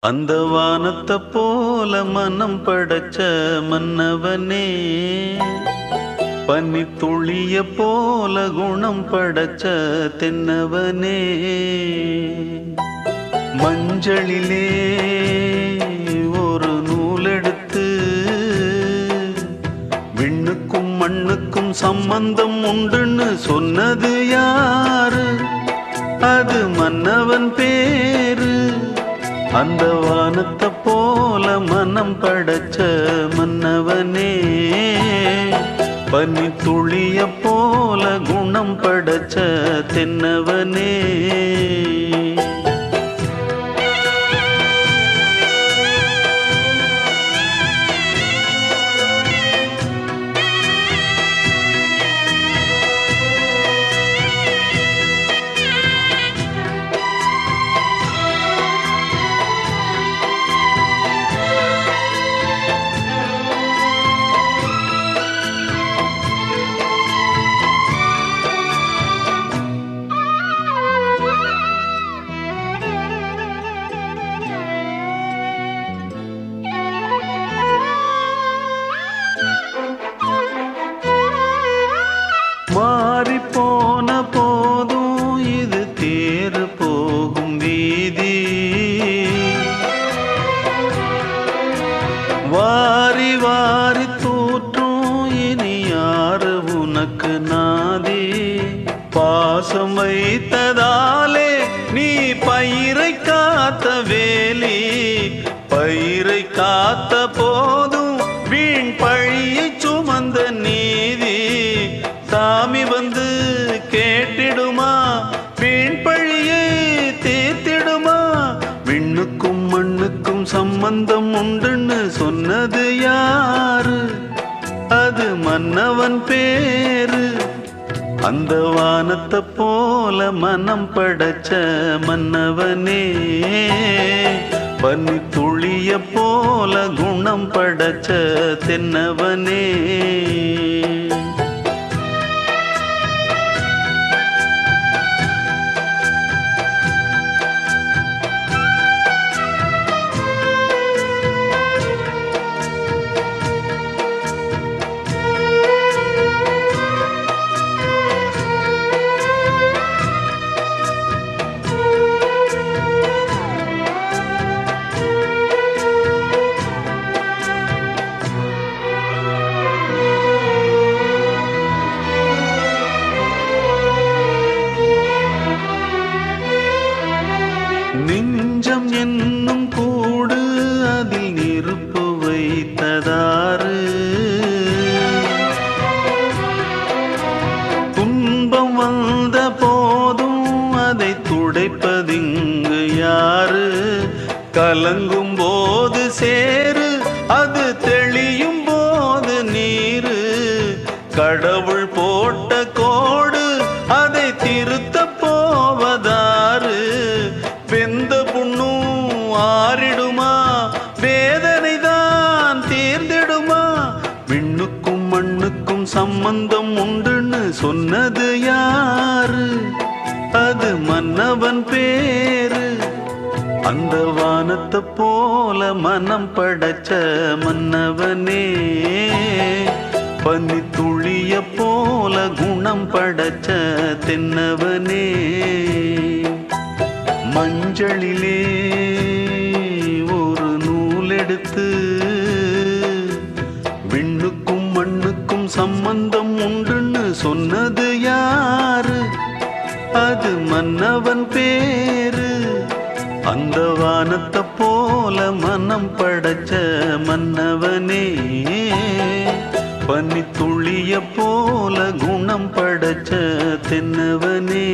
அந்த வானத்தை போல மனம் படைச்ச மன்னவனே, பனி துளிய போல குணம் படைச்ச தென்னவனே, மஞ்சளிலே ஒரு நூலெடுத்து விண்ணுக்கும் மண்ணுக்கும் சம்பந்தம் உண்டுன்னு சொன்னது யாரு? அது மன்னவன் பேரு. அந்த வானத்தை போல மனம் படைச்ச மன்னவனே, பனி துளிய போல குணம் படைச்ச தென்னவனே. மாறி போன போதும் இது தேறு போகும் வீதி, வாரி வாரி தூற்றும் இனி யாரு உனக்கு நாதி? பாசம் வைத்ததாலே நீ பயிரை காத்த வேலி, பயிரை காத்த போதும் வீண் பழியை சுமந்த நீதி. சாமி வந்து கேட்டிடுமா, வீண் பழியை தீர்த்திடுமா? விண்ணுக்கும் மண்ணுக்கும் சம்பந்தம் உண்டுன்னு சொன்னது யாரு? அது மன்னவன் பேரு. அந்த வானத்தை போல மனம் படைச்ச மன்னவனே, பனி துளிய போல குணம் படைச்ச தென்னவனே. நெஞ்சம் என்னும் கூடு அதில் நெருப்பு வைத்ததாறு? துன்பம் வந்த போதும் அதை துடைப்பதிங்கு யாரு? கலங்கும் போது சேரு, அது தெளியும் போது நீரு. கடவுள் போட்ட கோடு அதை திருத்த போவதாரு? வெந்த புண்ணும் ஆறிடுமா, வேதனை தான் தீர்ந்திடுமா? விண்ணுக்கும் மண்ணுக்கும் சம்பந்தம் உண்டுன்னு சொன்னது யாரு? அது மன்னவன் பேரு. அந்த வானத்தை போல மனம் படைச்ச மன்னவனே, பனி துளிய போல குணம் படைச்ச தென்னவனே, மஞ்சளிலே ஒரு நூலெடுத்து விண்ணுக்கும் மண்ணுக்கும் சம்பந்தம் உண்டுன்னு சொன்னது யாரு? அது மன்னவன் பேரு. அந்த வானத்தை போல மனம் படைச்ச மன்னவனே, பனி துளிய போல குணம் படைச்ச தென்னவனே.